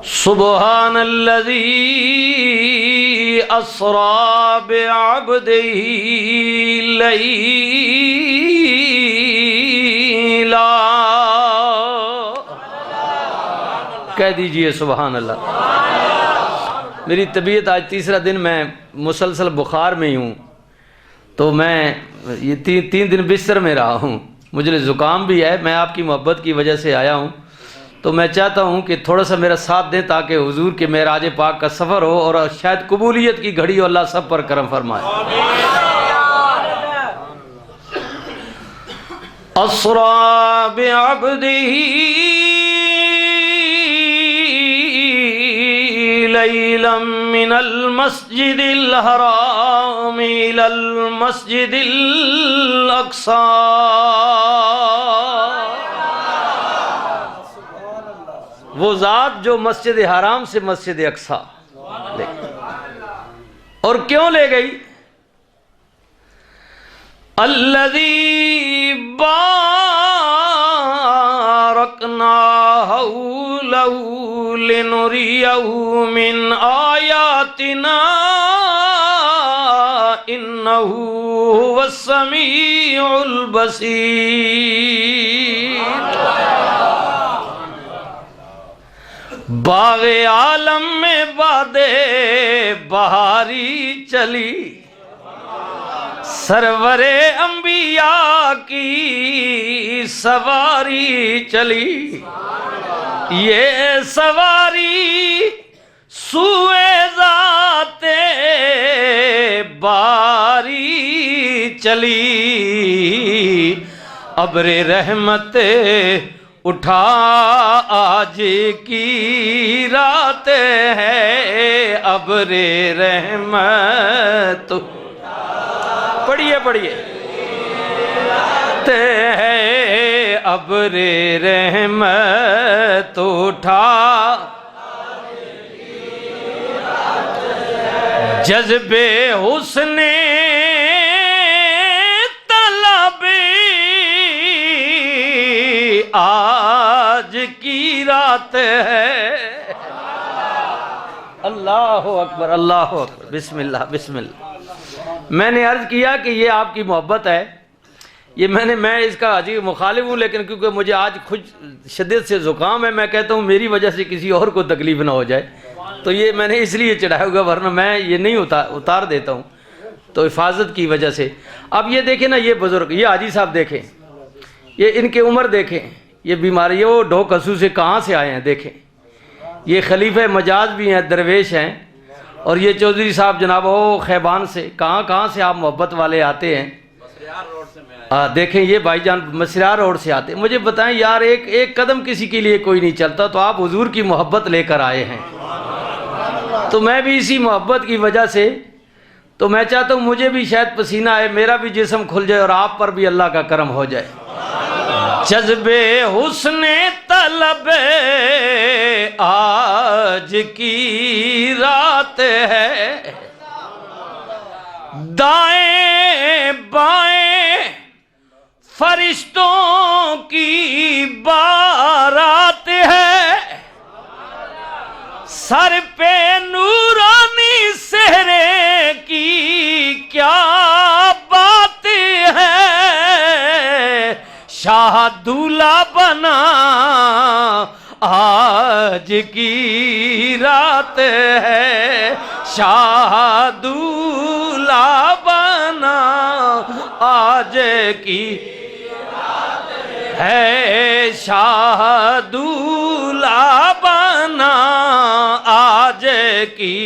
سبحان الذی اسری بعبدہ لیلا، کہہ دیجئے سبحان اللہ۔ میری طبیعت آج تیسرا دن میں مسلسل بخار میں ہی ہوں، تو میں یہ تین دن بستر میں رہا ہوں، مجھے زکام بھی ہے، میں آپ کی محبت کی وجہ سے آیا ہوں، تو میں چاہتا ہوں کہ تھوڑا سا میرا ساتھ دیں تاکہ حضور کے معراج پاک کا سفر ہو اور شاید قبولیت کی گھڑی ہو، اللہ سب پر کرم فرمائے۔ اسری بعبدہ لیلا من المسجد الحرام الى المسجد الاقصی، وہ ذات جو مسجد حرام سے مسجد اقصی لے گئی، اور کیوں لے گئی؟ الذی بارکنا حولہ لنریہ من آیاتنا انہ هو السمیع البصیر۔ باغ عالم میں باد بہاری چلی، سرور انبیاء کی سواری چلی، یہ سواری سوئے ذات باری چلی، ابر رحمت اٹھا آج کی رات ہے، ابر رحمت پڑھیے ہے، ابر رحمت اٹھا، جذبے حسن طلب آج کی رات ہے۔ اللہ اکبر، اللہ اکبر، بسم اللہ بسم اللہ۔ میں نے عرض کیا کہ یہ آپ کی محبت ہے، یہ میں اس کا عجیب مخالف ہوں، لیکن کیونکہ مجھے آج خود شدت سے زکام ہے، میں کہتا ہوں میری وجہ سے کسی اور کو تکلیف نہ ہو جائے، تو یہ میں نے اس لیے چڑھایا ہوگا، ورنہ میں یہ نہیں اتار دیتا ہوں، تو حفاظت کی وجہ سے۔ اب یہ دیکھیں نا، یہ بزرگ، یہ حاجی صاحب دیکھیں، یہ ان کی عمر دیکھیں، یہ بیماری، وہ ڈھوک ہسو سے کہاں سے آئے ہیں دیکھیں، یہ خلیفہ مجاز بھی ہیں، درویش ہیں، اور یہ چودھری صاحب جناب وہ خیبان سے، کہاں سے آپ محبت والے آتے ہیں، دیکھیں یہ بھائی جان مسرار روڈ سے آتے ہیں۔ مجھے بتائیں یار، ایک قدم کسی کے لیے کوئی نہیں چلتا، تو آپ حضور کی محبت لے کر آئے ہیں، تو میں بھی اسی محبت کی وجہ سے، تو میں چاہتا ہوں مجھے بھی شاید پسینہ آئے، میرا بھی جسم کھل جائے، اور آپ پر بھی اللہ کا کرم ہو جائے۔ جذبے حسن طلب آج کی رات ہے، دائیں بائیں فرشتوں کی بارات ہے، سر پہ نورانی سہرے کی کیا بات ہے، شاہ دولہا بنا آج کی رات ہے، شاہ دولہا بنا آج کی ہے، شاہ دولہا بنا آج کی،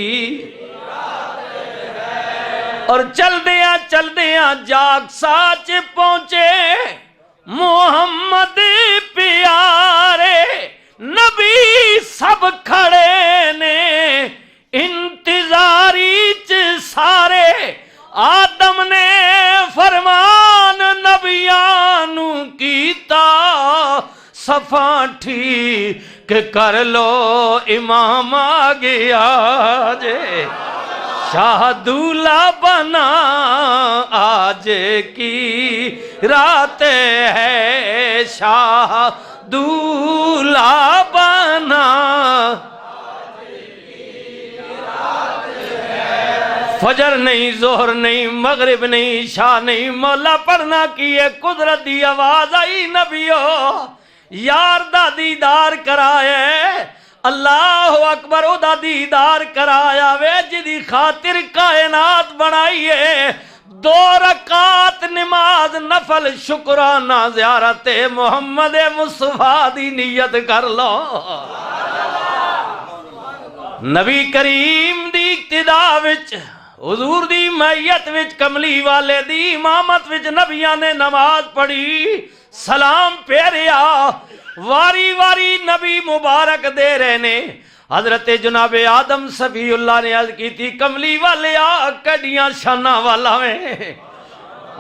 اور چل دیاں جاگ ساچ پہنچے محمد پیارے، نبی سب کھڑے نے انتظاری چ سارے، آدم نے فرمان نبیانو کیتا، صفاں ٹھیک کر لو امام آ گیا جے، شاہ دولہا بنا آج کی رات ہے، شاہ دولہا بنا فجر نہیں، ظہر نہیں، مغرب نہیں، عشاء نہیں، مولا پڑھنا کیے قدرت دی آواز آئی نبیو یار دا دیدار کرائے، اللہ اکبر او دا دیدار کرایا وے جدی خاطر کائنات بنائیے، 2 رکعت نماز نفل شکرانہ زیارت محمد مصطفیٰ دی نیت کر لو۔ نبی کریم دی اقتدا وچ، حضور دی معیت وچ، کملی والے دی امامت وچ نبیاں نے نماز پڑھی، سلام پھیریا، واری واری نبی مبارک دے رہے نے۔ حضرت جناب آدم صفی اللہ نے عرض کی تھی کملی والے آ کڈیاں شانہ والا میں،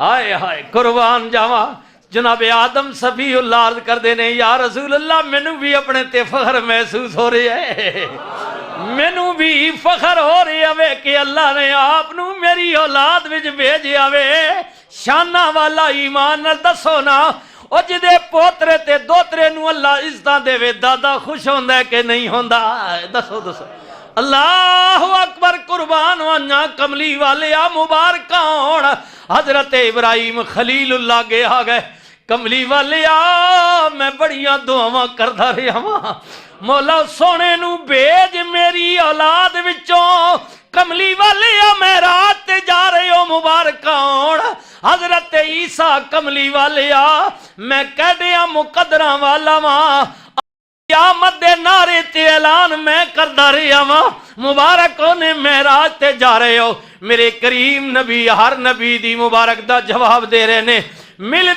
آئے ہائے قربان جاواں۔ جناب آدم صفی اللہ عرض کر دینے یا رسول اللہ مینوں بھی اپنے تے فخر محسوس ہو رہی ہے، مینوں بھی فخر ہو رہی ہے کہ اللہ نے آپ نو میری اولاد وچ بھیجیا وے، شانہ والا ایمان نال دسو نا او جدے پوترے تے دوترے نو اللہ عزتاں دے وے دادا خوش ہوندا ہے کہ نہیں ہوندا؟ دسو دسو۔ اللہ اکبر قربان وانیا کملی والے آ مبارکاں ہون۔ حضرت ابراہیم خلیل اللہ گے آ گئے، کملی والے آ میں بڑیاں دعاواں کردا رہیا ہاں، مولا سونے نو بھیج میری اولاد وچوں، کملی والے آ معراج تے جا رہے ہو مبارکاں ہون۔ حضرت عیسیٰ کملی والے آ میں کہڑیاں مقدراں والا ماں، قیامت دے نعرے تے اعلان میں کردا رہیا وا، مبارک ہونے معراج تے جا رہے ہو، میرے کریم نبی ہر نبی دی مبارک دا جواب دے رہے نے، مل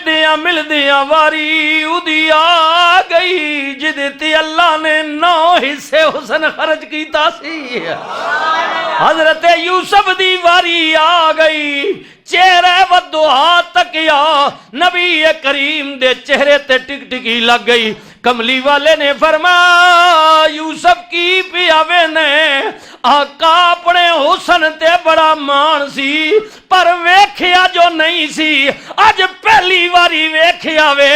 دیاں واری اودی آ گئی جدے تے اللہ نے 9 حصے حسن خرج کیتا سی۔ حضرت یوسف دی واری آ گئی، چہرے ودعا تکیا، نبی کریم دے چہرے تے ٹک ٹکی لگ گئی۔ کملی والے نے فرمایا یوسف کی پیاوے نے آقا اپنے حسن تے بڑا مان سی پر ویکھیا جو نہیں سی، اج پہلی واری ویکھیا وے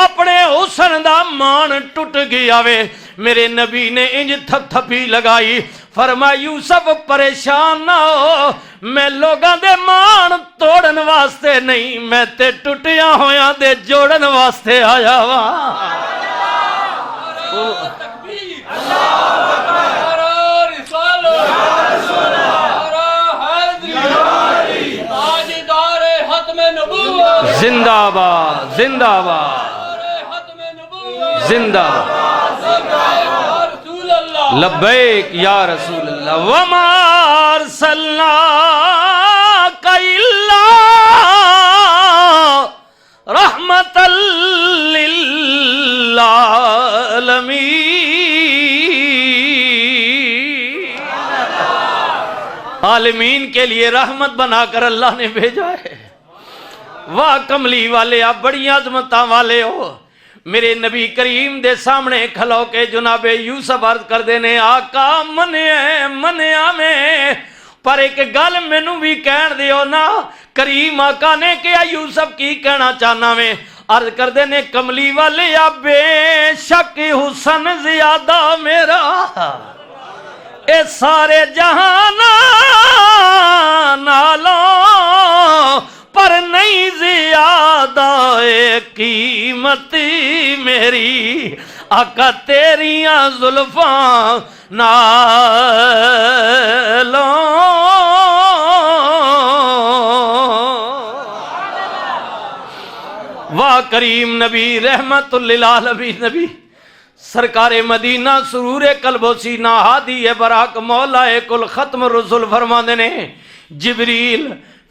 اپنے حسن دا مان ٹوٹ گیا وے۔ میرے نبی نے انج تھپ تھپی لگائی، فرمایا یوسف پریشان نہ ہو، میں لوگاں دے مان توڑن واسطے نہیں، میں تے ٹوٹیاں ہویاں دے جوڑن واسطے آیا وا۔ زندہ باد زندہ باد زندہ لبیک یا رسول اللہ وما ارسلناک الا رحمت للعالمین، عالمین کے لیے رحمت بنا کر اللہ نے بھیجا ہے۔ واہ کملی والے آپ بڑی عظمتاں والے ہو، میرے نبی کریم دے سامنے کھلو کے جناب یوسف عرض کر دینے آقا منیا میں، پر ایک گل مینوں بھی کہن دیو نا، کریم آقا نے کہا یوسف کی کہنا چاہنا میں، عرض کر دینے کملی والے آپ بے شک حسن زیادہ میرا اے سارے جہان نالوں، پر نہیں زیادہ قیمت میری آقا تیریاں زلفاں نالوں۔ واہ کریم نبی رحمت للعالمین نبی سرکار مدینہ سرور قلب و سینہ ہادی براک مولا کل ختم رسول فرما دینے جبریل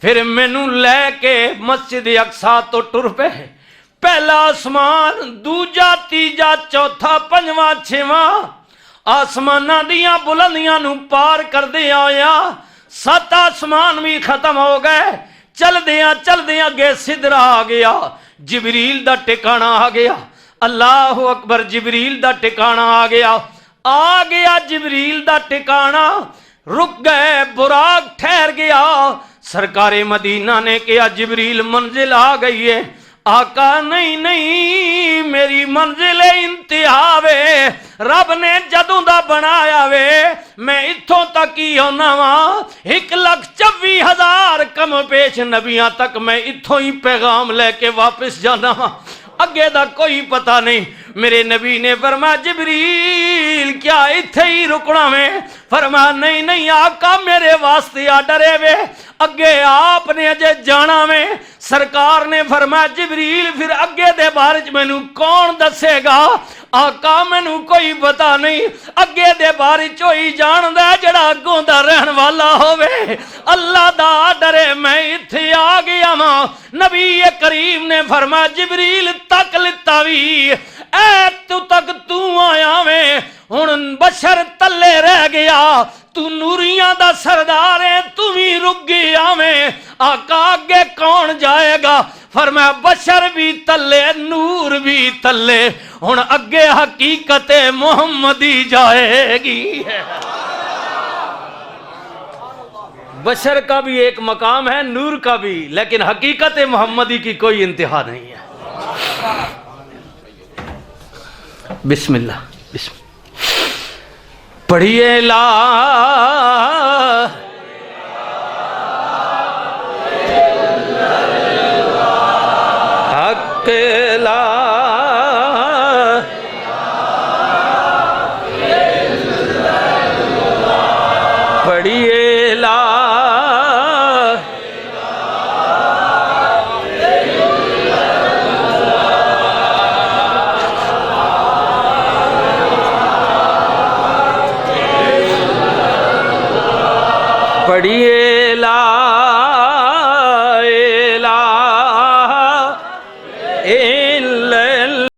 پھر مینوں لے کے مسجد اقصی تو ٹر پہ، پہلا آسمان دوجا تیجا چوتھا پنجواں چھواں آسماناں دیاں بلندیاں نو پار کر دیا ہویا، 7 آسمان بھی ختم ہو گئے، چل دیاں گے سدرا آ گیا، جبریل دا ٹکانا آ گیا، اللہ اکبر جبریل دا ٹکانا آ گیا جبریل دا ٹکانا، رک گئے براق ٹھہر گیا، سرکار مدینہ نے کہا جبریل منزل آ گئی ہے، آقا نہیں نہیں میری منزل انتہا وے رب نے جدوں دا بنایا وے میں اتھوں تک ہی ہونا وا 1,24,000 کم پیش نبیاں تک میں اتھوں ہی پیغام لے کے واپس جانا وا اگے دا کوئی پتہ نہیں میرے نبی نے فرمایا جبریل کیا اتھے ہی رکنا میں فرمایا نہیں نہیں آقا میرے واسطے ڈرے وے اگے آپ نے اجے جانا میں سرکار نے فرمایا جبریل پھر اگے دے بارے مینوں کون دسے گا آقا مینوں کوئی پتہ نہیں اگے دے بارے چوئی جاندا جڑا اگوں دا رہن والا ہووے اللہ دا ڈرے میں اتھے آ گیا ماں نبی کریم نے فرمایا جبریل تک لتا وی اے تو تک تو آیا میں ہن بشر تلے رہ گیا تو نوریاں دا سردار ہے تو بھی رک گیا میں آقا آگے کون جائے گا فرمایا بشر بھی تلے نور بھی تلے ہن اگے حقیقت محمدی جائے گی بشر کا بھی ایک مقام ہے نور کا بھی لیکن حقیقت محمدی کی کوئی انتہا نہیں ہے بسم اللہ بسم اللہ پڑھیے لا حق لا پڑھیے لا پڑھیے